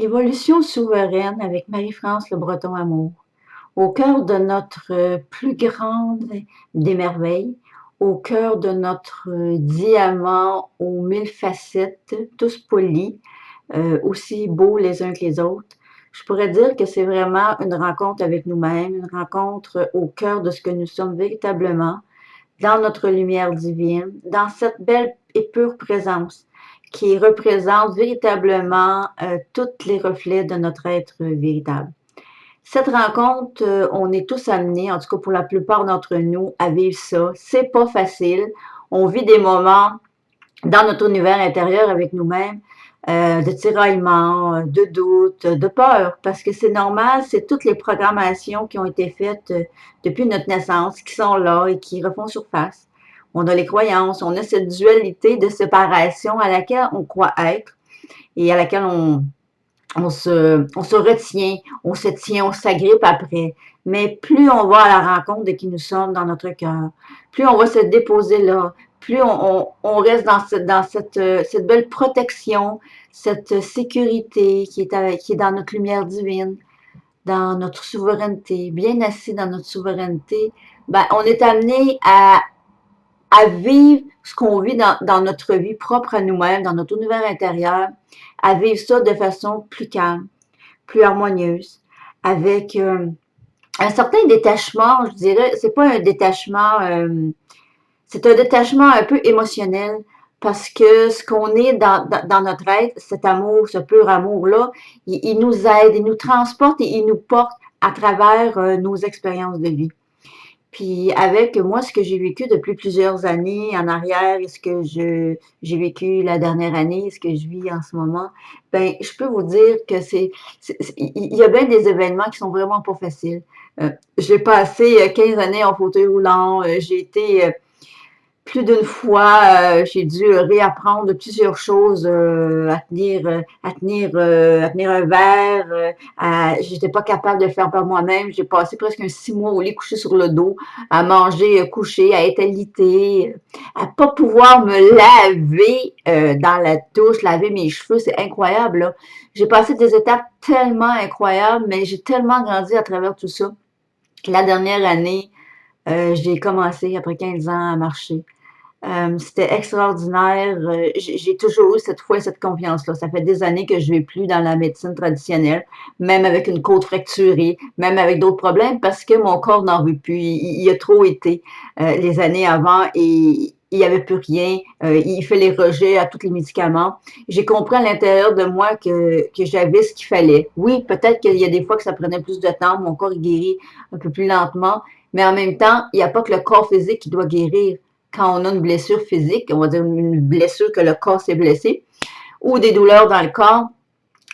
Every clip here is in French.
Évolution souveraine avec Marie-France Le Breton-Amour. Au cœur de notre plus grande des merveilles, au cœur de notre diamant aux 1000 facettes, tous polis, aussi beaux les uns que les autres, je pourrais dire que c'est vraiment une rencontre avec nous-mêmes, une rencontre au cœur de ce que nous sommes véritablement, dans notre lumière divine, dans cette belle et pure présence qui représente véritablement tous les reflets de notre être véritable. Cette rencontre, on est tous amenés, en tout cas pour la plupart d'entre nous, à vivre ça. C'est pas facile. On vit des moments dans notre univers intérieur avec nous-mêmes, de tiraillements, de doutes, de peur, parce que c'est normal, c'est toutes les programmations qui ont été faites depuis notre naissance, qui sont là et qui refont surface. On a les croyances, on a cette dualité de séparation à laquelle on croit être et à laquelle on se retient, on se tient, on s'agrippe après. Mais plus on va à la rencontre de qui nous sommes dans notre cœur, plus on va se déposer là, plus on reste cette belle protection, cette sécurité qui est dans notre lumière divine, dans notre souveraineté, bien assis dans notre souveraineté, ben, on est amené à vivre ce qu'on vit dans notre vie propre à nous-mêmes, dans notre univers intérieur, à vivre ça de façon plus calme, plus harmonieuse, avec un certain détachement, je dirais, c'est pas un détachement, c'est un détachement un peu émotionnel, parce que ce qu'on est dans notre être, cet amour, ce pur amour-là, il nous aide, il nous transporte et il nous porte à travers nos expériences de vie. Puis avec moi, ce que j'ai vécu depuis plusieurs années en arrière et ce que j'ai vécu la dernière année, ce que je vis en ce moment, ben je peux vous dire que il y a bien des événements qui sont vraiment pas faciles. J'ai passé 15 années en fauteuil roulant, j'ai été plus d'une fois, j'ai dû réapprendre plusieurs choses, à tenir un verre. J'étais pas capable de le faire par moi-même. J'ai passé presque 6 mois au lit couché sur le dos, à manger couché, à être alitée, à pas pouvoir me laver dans la douche, laver mes cheveux. C'est incroyable, là. J'ai passé des étapes tellement incroyables, mais j'ai tellement grandi à travers tout ça. La dernière année, j'ai commencé après 15 ans à marcher. C'était extraordinaire. J'ai toujours eu cette foi et cette confiance-là. Ça fait des années que je ne vais plus dans la médecine traditionnelle, même avec une côte fracturée, même avec d'autres problèmes, parce que mon corps n'en veut plus. Il a trop été les années avant et il n'y avait plus rien. Il fait les rejets à tous les médicaments. J'ai compris à l'intérieur de moi que j'avais ce qu'il fallait. Oui, peut-être qu'il y a des fois que ça prenait plus de temps, mon corps il guérit un peu plus lentement, mais en même temps, il n'y a pas que le corps physique qui doit guérir quand on a une blessure physique, on va dire une blessure que le corps s'est blessé, ou des douleurs dans le corps,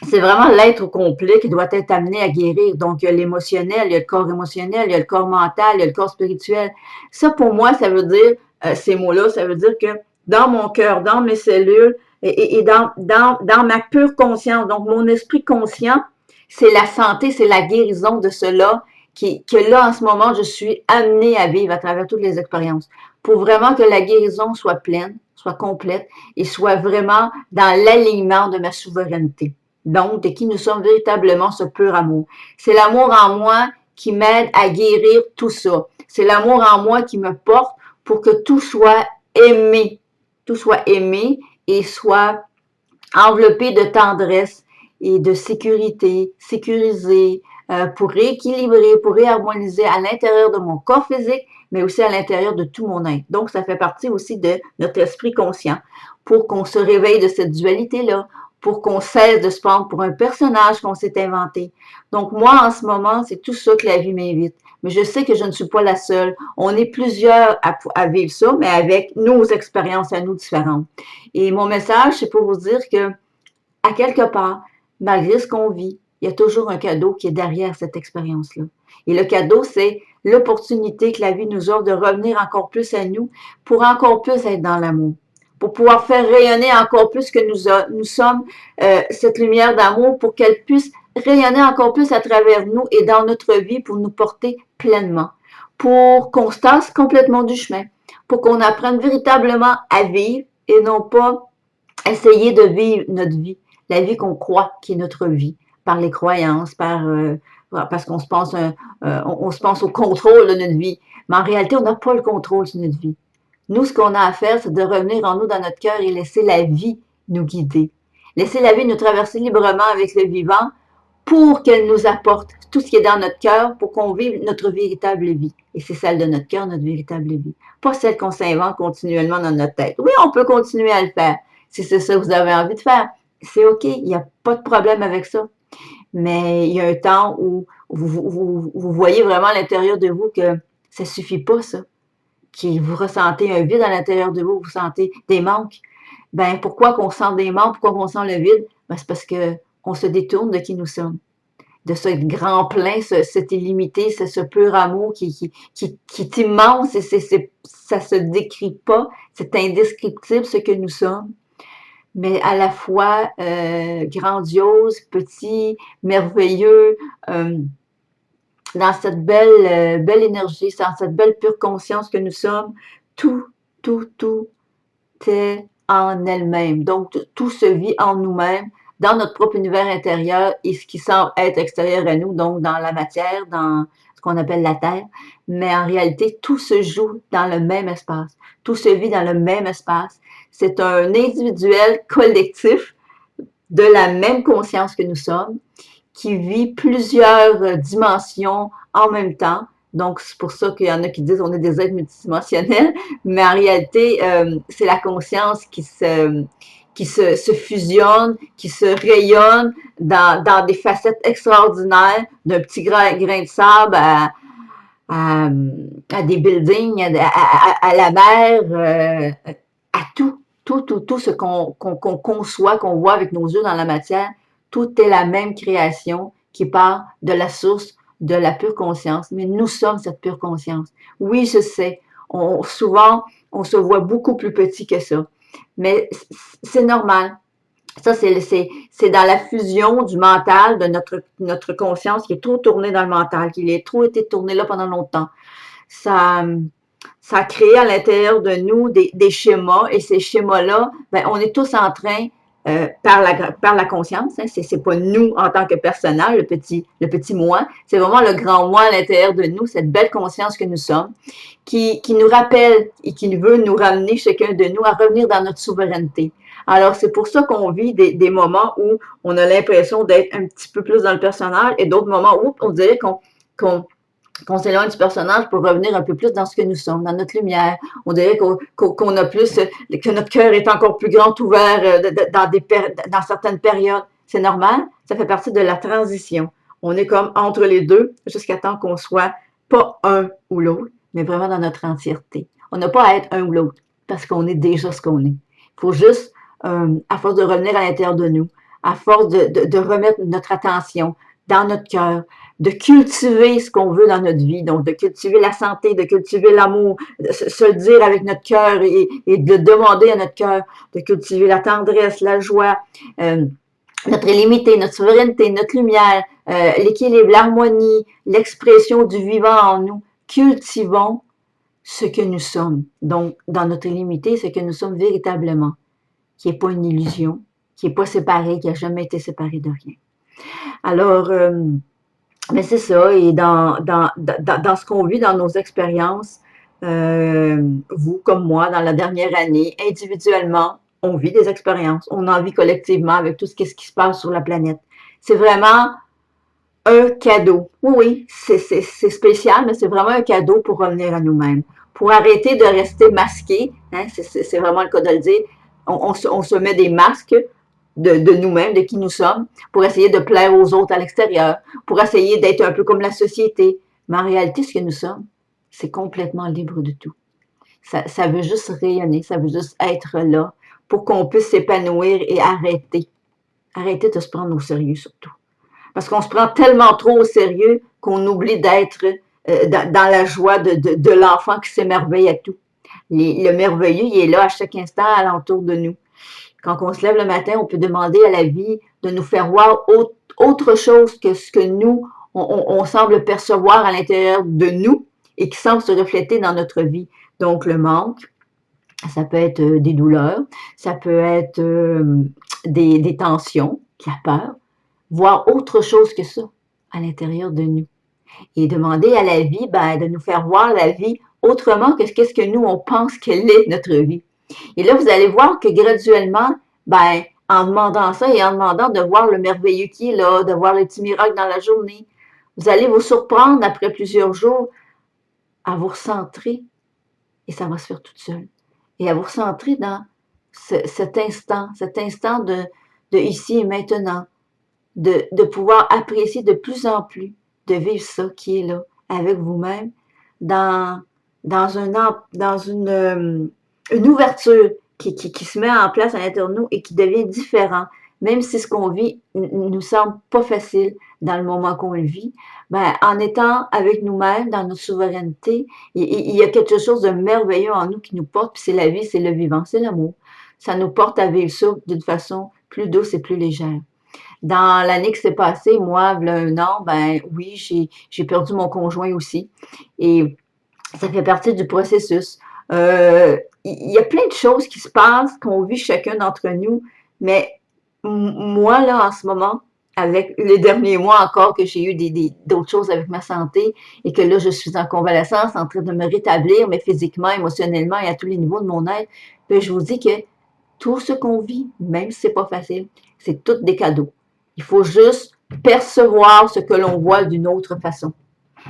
c'est vraiment l'être au complet qui doit être amené à guérir. Donc, il y a l'émotionnel, il y a le corps émotionnel, il y a le corps mental, il y a le corps spirituel. Ça, pour moi, ça veut dire, ces mots-là, ça veut dire que dans mon cœur, dans mes cellules et dans ma pure conscience, donc mon esprit conscient, c'est la santé, c'est la guérison de cela que là, en ce moment, je suis amenée à vivre à travers toutes les expériences pour vraiment que la guérison soit pleine, soit complète et soit vraiment dans l'alignement de ma souveraineté. Donc, de qui nous sommes véritablement ce pur amour. C'est l'amour en moi qui m'aide à guérir tout ça. C'est l'amour en moi qui me porte pour que tout soit aimé et soit enveloppé de tendresse et de sécurité, sécurisé, pour rééquilibrer, pour réharmoniser à l'intérieur de mon corps physique, mais aussi à l'intérieur de tout mon être. Donc, ça fait partie aussi de notre esprit conscient pour qu'on se réveille de cette dualité-là, pour qu'on cesse de se prendre pour un personnage qu'on s'est inventé. Donc, moi, en ce moment, c'est tout ça que la vie m'invite. Mais je sais que je ne suis pas la seule. On est plusieurs à vivre ça, mais avec nos expériences à nous différentes. Et mon message, c'est pour vous dire que, à quelque part, malgré ce qu'on vit, il y a toujours un cadeau qui est derrière cette expérience-là. Et le cadeau, c'est l'opportunité que la vie nous offre de revenir encore plus à nous pour encore plus être dans l'amour, pour pouvoir faire rayonner encore plus que nous sommes cette lumière d'amour pour qu'elle puisse rayonner encore plus à travers nous et dans notre vie pour nous porter pleinement, pour qu'on se tasse complètement du chemin, pour qu'on apprenne véritablement à vivre et non pas essayer de vivre notre vie, la vie qu'on croit qui est notre vie, par les croyances, parce qu'on se pense, on se pense au contrôle de notre vie. Mais en réalité, on n'a pas le contrôle sur notre vie. Nous, ce qu'on a à faire, c'est de revenir en nous, dans notre cœur, et laisser la vie nous guider. Laisser la vie nous traverser librement avec le vivant pour qu'elle nous apporte tout ce qui est dans notre cœur pour qu'on vive notre véritable vie. Et c'est celle de notre cœur, notre véritable vie. Pas celle qu'on s'invente continuellement dans notre tête. Oui, on peut continuer à le faire. Si c'est ça que vous avez envie de faire, c'est OK. Il n'y a pas de problème avec ça. Mais il y a un temps où vous voyez vraiment à l'intérieur de vous que ça ne suffit pas, ça. Que vous ressentez un vide à l'intérieur de vous, vous sentez des manques. Ben, pourquoi qu'on sent des manques, pourquoi qu'on sent le vide? Ben, c'est parce qu'on se détourne de qui nous sommes, de ce grand plein, cet illimité, ce pur amour qui est immense et ça se décrit pas, c'est indescriptible ce que nous sommes, mais à la fois grandiose, petit, merveilleux, dans cette belle énergie, dans cette belle pure conscience que nous sommes, tout, tout est en elle-même. Donc, tout se vit en nous-mêmes, dans notre propre univers intérieur et ce qui semble être extérieur à nous, donc dans la matière, dans ce qu'on appelle la Terre. Mais en réalité, tout se joue dans le même espace. Tout se vit dans le même espace. C'est un individuel collectif de la même conscience que nous sommes, qui vit plusieurs dimensions en même temps. Donc, c'est pour ça qu'il y en a qui disent qu'on est des êtres multidimensionnels, mais en réalité, c'est la conscience se fusionne, qui se rayonne dans des facettes extraordinaires, d'un petit grain de sable à des buildings, à la mer, à tout ce qu'on conçoit, qu'on voit avec nos yeux dans la matière, tout est la même création qui part de la source de la pure conscience. Mais nous sommes cette pure conscience. Oui, je sais, souvent, on se voit beaucoup plus petit que ça. Mais c'est normal. Ça, c'est dans la fusion du mental, de notre conscience qui est trop tournée dans le mental, qui est trop été tournée là pendant longtemps. Ça, ça a créé à l'intérieur de nous des schémas, et ces schémas-là, ben, on est tous en train, par la conscience, hein, c'est pas nous en tant que personnage, le petit moi, c'est vraiment le grand moi à l'intérieur de nous, cette belle conscience que nous sommes, qui nous rappelle et qui veut nous ramener, chacun de nous, à revenir dans notre souveraineté. Alors, c'est pour ça qu'on vit des moments où on a l'impression d'être un petit peu plus dans le personnage, et d'autres moments où on dirait qu'on s'éloigne du personnage pour revenir un peu plus dans ce que nous sommes, dans notre lumière. On dirait qu'on a plus, que notre cœur est encore plus grand ouvert dans certaines périodes. C'est normal, ça fait partie de la transition. On est comme entre les deux jusqu'à temps qu'on soit pas un ou l'autre, mais vraiment dans notre entièreté. On n'a pas à être un ou l'autre parce qu'on est déjà ce qu'on est. Il faut juste, à force de revenir à l'intérieur de nous, à force de remettre notre attention dans notre cœur, de cultiver ce qu'on veut dans notre vie, donc de cultiver la santé, de cultiver l'amour, de se le dire avec notre cœur et de demander à notre cœur de cultiver la tendresse, la joie, notre illimité, notre souveraineté, notre lumière, l'équilibre, l'harmonie, l'expression du vivant en nous. Cultivons ce que nous sommes, donc dans notre illimité, ce que nous sommes véritablement, qui n'est pas une illusion, qui n'est pas séparé, qui n'a jamais été séparé de rien. Alors, mais c'est ça, et dans ce qu'on vit dans nos expériences, vous comme moi, dans la dernière année, individuellement, on vit des expériences, on en vit collectivement avec tout ce qui se passe sur la planète. C'est vraiment un cadeau. Oui, oui, c'est spécial, mais c'est vraiment un cadeau pour revenir à nous-mêmes, pour arrêter de rester masqué, hein, c'est vraiment le cas de le dire. On se met des masques de nous-mêmes, de qui nous sommes, pour essayer de plaire aux autres à l'extérieur, pour essayer d'être un peu comme la société. Mais en réalité, ce que nous sommes, c'est complètement libre de tout. Ça veut juste rayonner, ça veut juste être là pour qu'on puisse s'épanouir et arrêter. Arrêter de se prendre au sérieux surtout. Parce qu'on se prend tellement trop au sérieux qu'on oublie d'être dans la joie de l'enfant qui s'émerveille à tout. Le merveilleux, il est là à chaque instant alentour de nous. Quand on se lève le matin, on peut demander à la vie de nous faire voir autre chose que ce que nous, on semble percevoir à l'intérieur de nous et qui semble se refléter dans notre vie. Donc, le manque, ça peut être des douleurs, ça peut être des tensions, de la peur, voir autre chose que ça à l'intérieur de nous. Et demander à la vie ben, de nous faire voir la vie autrement que qu'est-ce que nous, on pense qu'elle est, notre vie. Et là, vous allez voir que graduellement, ben, en demandant ça et en demandant de voir le merveilleux qui est là, de voir les petits miracles dans la journée, vous allez vous surprendre après plusieurs jours à vous recentrer et ça va se faire toute seule. Et à vous recentrer dans cet instant de ici et maintenant, de pouvoir apprécier de plus en plus, de vivre ça qui est là, avec vous-même, dans, dans une ouverture qui se met en place à l'intérieur de nous et qui devient différent. Même si ce qu'on vit nous semble pas facile dans le moment qu'on le vit, ben, en étant avec nous-mêmes, dans notre souveraineté, il y a quelque chose de merveilleux en nous qui nous porte, puis c'est la vie, c'est le vivant, c'est l'amour. Ça nous porte à vivre ça d'une façon plus douce et plus légère. Dans l'année qui s'est passée, moi, il y a 1 an, ben oui, j'ai perdu mon conjoint aussi. Et ça fait partie du processus. Il y a plein de choses qui se passent, qu'on vit chacun d'entre nous, mais moi, là, en ce moment, avec les derniers mois encore que j'ai eu d'autres choses avec ma santé et que là, je suis en convalescence, en train de me rétablir, mais physiquement, émotionnellement et à tous les niveaux de mon être, ben, je vous dis que tout ce qu'on vit, même si c'est pas facile, c'est tout des cadeaux. Il faut juste percevoir ce que l'on voit d'une autre façon.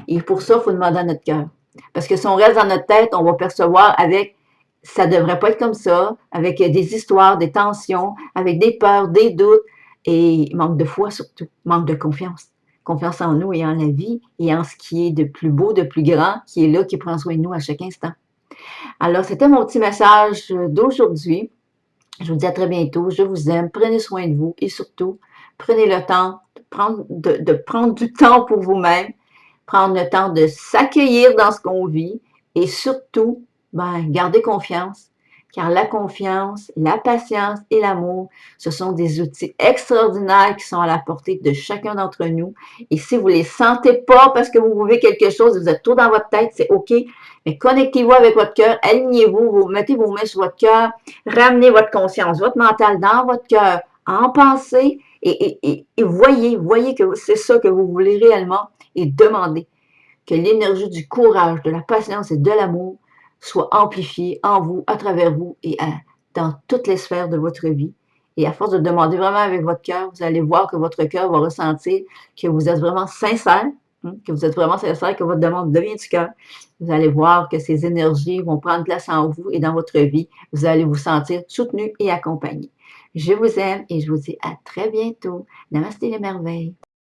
Et pour ça, il faut demander à notre cœur. Parce que si on reste dans notre tête, on va percevoir avec ça devrait pas être comme ça, avec des histoires, des tensions, avec des peurs, des doutes et manque de foi surtout, manque de confiance. Confiance en nous et en la vie et en ce qui est de plus beau, de plus grand, qui est là, qui prend soin de nous à chaque instant. Alors, c'était mon petit message d'aujourd'hui. Je vous dis à très bientôt. Je vous aime. Prenez soin de vous et surtout, prenez le temps de prendre du temps pour vous-même, prendre le temps de s'accueillir dans ce qu'on vit et surtout, ben, gardez confiance, car la confiance, la patience et l'amour, ce sont des outils extraordinaires qui sont à la portée de chacun d'entre nous. Et si vous ne les sentez pas parce que vous vivez quelque chose, vous êtes trop dans votre tête, c'est OK, mais connectez-vous avec votre cœur, alignez-vous, vous mettez vos mains sur votre cœur, ramenez votre conscience, votre mental dans votre cœur, en pensée et voyez que c'est ça que vous voulez réellement et demandez que l'énergie du courage, de la patience et de l'amour soit amplifiée en vous, à travers vous et dans toutes les sphères de votre vie. Et à force de demander vraiment avec votre cœur, vous allez voir que votre cœur va ressentir que vous êtes vraiment sincère, que vous êtes vraiment sincère, que votre demande devient du cœur. Vous allez voir que ces énergies vont prendre place en vous et dans votre vie. Vous allez vous sentir soutenu et accompagné. Je vous aime et je vous dis à très bientôt. Namaste les merveilles.